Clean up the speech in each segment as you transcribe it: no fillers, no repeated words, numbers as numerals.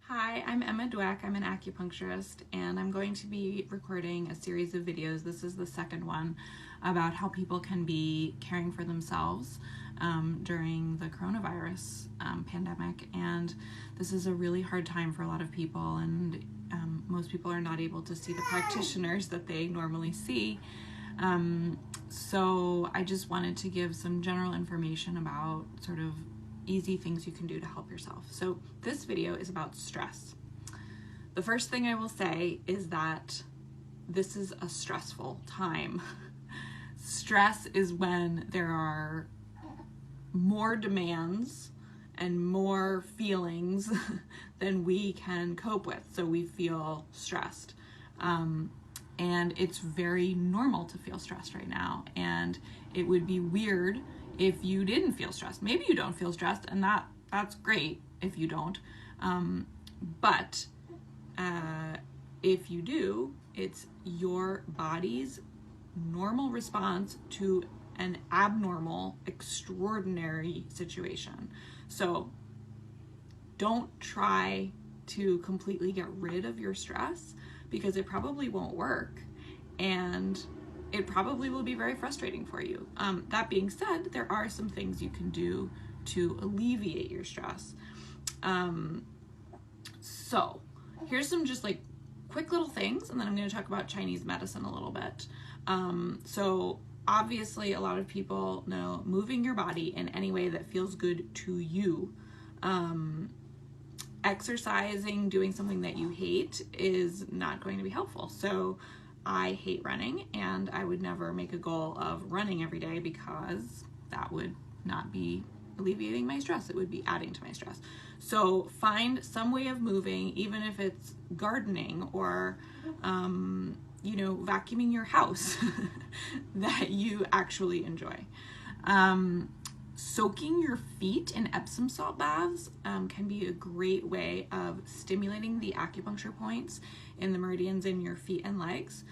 Hi, I'm Emma Dweck. I'm an acupuncturist, and I'm going to be recording a series of videos. This is the second one about how people can be caring for themselves during the coronavirus pandemic. And this is a really hard time for a lot of people, and most people are not able to see the practitioners that they normally see. So I just wanted to give some general information about sort of easy things you can do to help yourself. So this video is about stress. The first thing I will say is that this is a stressful time. Stress is when there are more demands and more feelings than we can cope with. So we feel stressed. And it's very normal to feel stressed right now. And it would be weird if you didn't feel stressed. Maybe you don't feel stressed, and that's great if you don't. But if you do, it's your body's normal response to an abnormal, extraordinary situation. So don't try to completely get rid of your stress, because it probably won't work, and it probably will be very frustrating for you. That being said, there are some things you can do to alleviate your stress. So here's some just like quick little things, and then I'm going to talk about Chinese medicine a little bit. So obviously a lot of people know moving your body in any way that feels good to you. Exercising, doing something that you hate is not going to be helpful. So I hate running, and I would never make a goal of running every day, because that would not be alleviating my stress. It would be adding to my stress. So find some way of moving, even if it's gardening or, vacuuming your house that you actually enjoy. Soaking your feet in Epsom salt baths can be a great way of stimulating the acupuncture points in the meridians in your feet and legs,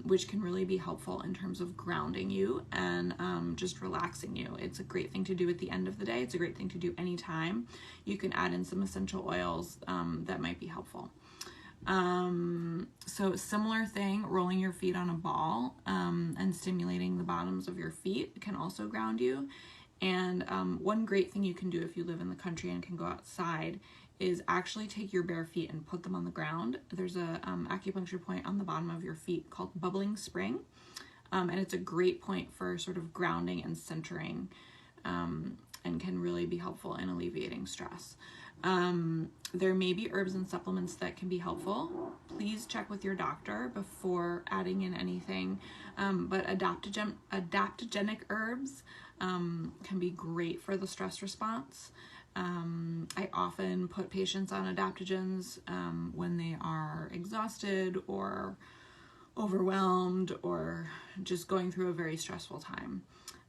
which can really be helpful in terms of grounding you and just relaxing you. It's a great thing to do at the end of the day. It's a great thing to do anytime. You can add in some essential oils that might be helpful. So similar thing, rolling your feet on a ball and stimulating the bottoms of your feet can also ground you. And one great thing you can do if you live in the country and can go outside is actually take your bare feet and put them on the ground. There's a acupuncture point on the bottom of your feet called Bubbling Spring, and it's a great point for sort of grounding and centering, and can really be helpful in alleviating stress. There may be herbs and supplements that can be helpful. Please check with your doctor before adding in anything, but adaptogenic herbs can be great for the stress response. I often put patients on adaptogens when they are exhausted or overwhelmed or just going through a very stressful time.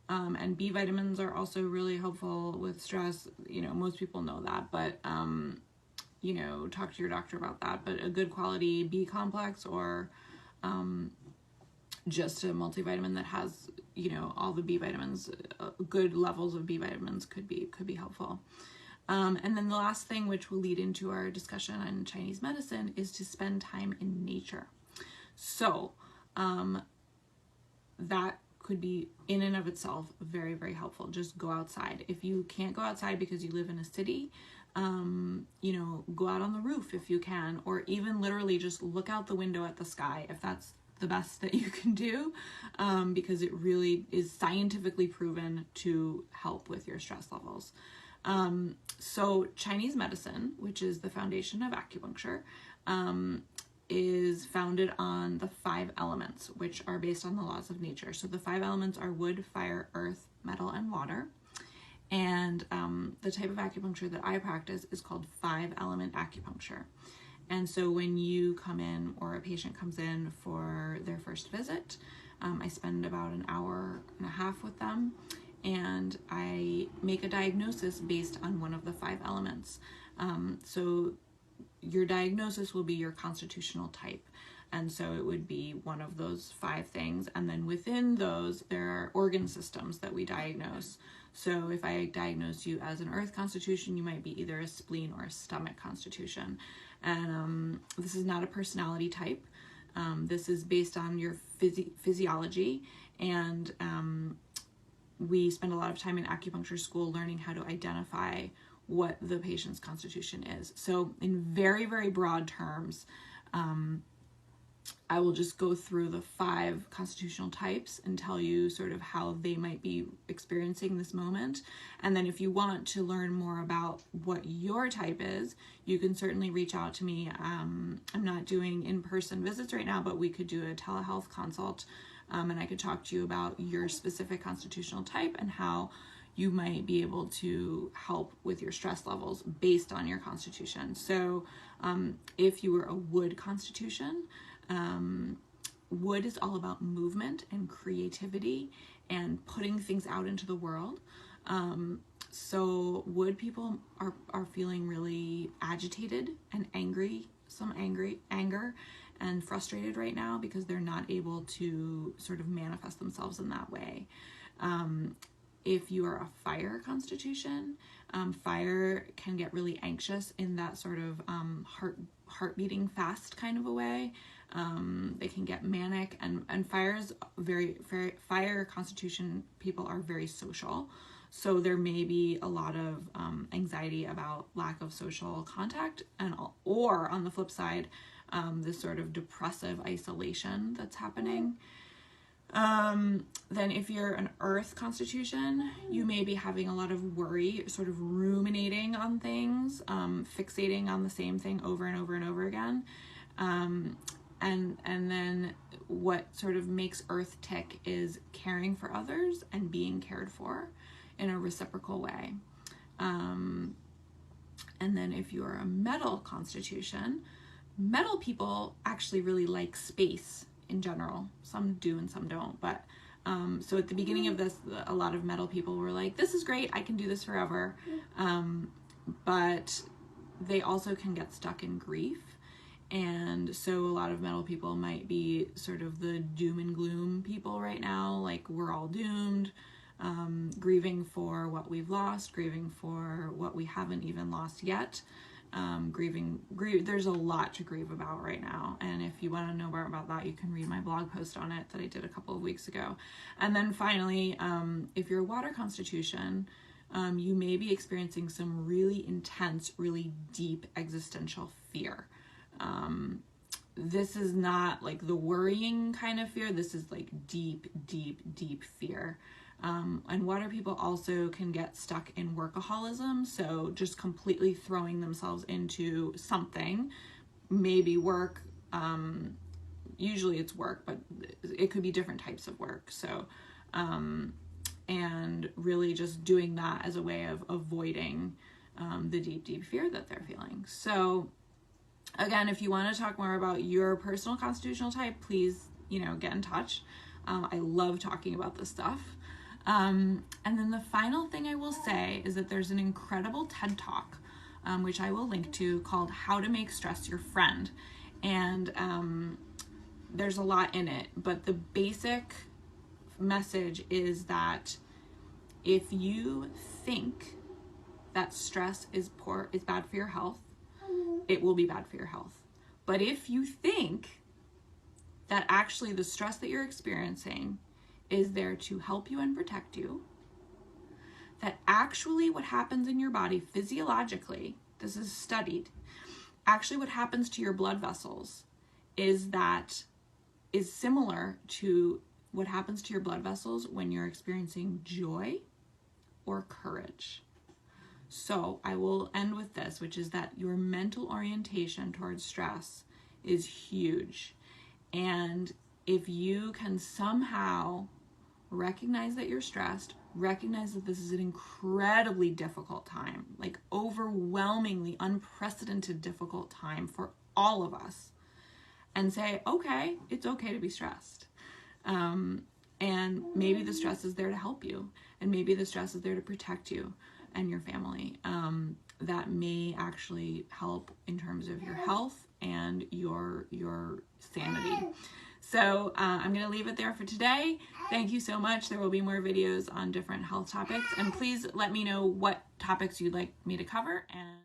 And B vitamins are also really helpful with stress. Most people know that, but talk to your doctor about that. But a good quality B complex or just a multivitamin that has all the B vitamins, good levels of B vitamins could be helpful. And then the last thing, which will lead into our discussion on Chinese medicine, is to spend time in nature. So that could be in and of itself very, very helpful. Just go outside. If you can't go outside because you live in a city, go out on the roof if you can, or even literally just look out the window at the sky if that's the best that you can do, because it really is scientifically proven to help with your stress levels. So Chinese medicine, which is the foundation of acupuncture, is founded on the 5 elements, which are based on the laws of nature. So the 5 elements are wood, fire, earth, metal, and water. And the type of acupuncture that I practice is called 5-element acupuncture. And so when you come in, or a patient comes in for their first visit, I spend about an hour and a half with them, and I make a diagnosis based on one of the 5 elements. So your diagnosis will be your constitutional type. And so it would be one of those 5 things. And then within those, there are organ systems that we diagnose. So if I diagnose you as an earth constitution, you might be either a spleen or a stomach constitution. And this is not a personality type. This is based on your physiology. And we spend a lot of time in acupuncture school learning how to identify what the patient's constitution is. So in very, very broad terms, I will just go through the 5 constitutional types and tell you sort of how they might be experiencing this moment. And then if you want to learn more about what your type is, you can certainly reach out to me. I'm not doing in-person visits right now, but we could do a telehealth consult, and I could talk to you about your specific constitutional type and how you might be able to help with your stress levels based on your constitution. So if you were a wood constitution, wood is all about movement and creativity and putting things out into the world. So wood people are feeling really agitated and angry, anger and frustrated right now because they're not able to sort of manifest themselves in that way. If you are a fire constitution, fire can get really anxious in that sort of heart beating fast kind of a way. They can get manic, and fire constitution people are very social. So there may be a lot of anxiety about lack of social contact, or on the flip side, this sort of depressive isolation that's happening. Then if you're an earth constitution, you may be having a lot of worry, sort of ruminating on things, fixating on the same thing over and over and over again. And then what sort of makes earth tick is caring for others and being cared for in a reciprocal way. And then if you're a metal constitution, metal people actually really like space in general. Some do and some don't, but so at the beginning of this, a lot of metal people were like, this is great, I can do this forever. But they also can get stuck in grief. And so a lot of metal people might be sort of the doom and gloom people right now, like we're all doomed, grieving for what we've lost, grieving for what we haven't even lost yet. There's a lot to grieve about right now. And if you want to know more about that, you can read my blog post on it that I did a couple of weeks ago. And then finally, if you're a water constitution, you may be experiencing some really intense, really deep existential fear. This is not like the worrying kind of fear. This is like deep, deep, deep fear. And water people also can get stuck in workaholism. So just completely throwing themselves into something, maybe work. Usually it's work, but it could be different types of work. So, and really just doing that as a way of avoiding the deep, deep fear that they're feeling. So again, if you want to talk more about your personal constitutional type, please, get in touch. I love talking about this stuff. And then the final thing I will say is that there's an incredible TED Talk, which I will link to, called How to Make Stress Your Friend. And there's a lot in it, but the basic message is that if you think that stress is bad for your health, it will be bad for your health. But if you think that actually the stress that you're experiencing is there to help you and protect you, that actually what happens in your body physiologically, this is studied, actually what happens to your blood vessels is similar to what happens to your blood vessels when you're experiencing joy or courage. So I will end with this, which is that your mental orientation towards stress is huge. And if you can somehow recognize that you're stressed, recognize that this is an incredibly difficult time, like overwhelmingly unprecedented difficult time for all of us, and say, okay, it's okay to be stressed. And maybe the stress is there to help you, and maybe the stress is there to protect you and your family. That may actually help in terms of your health and your sanity. So I'm going to leave it there for today. Thank you so much. There will be more videos on different health topics, and please let me know what topics you'd like me to cover. And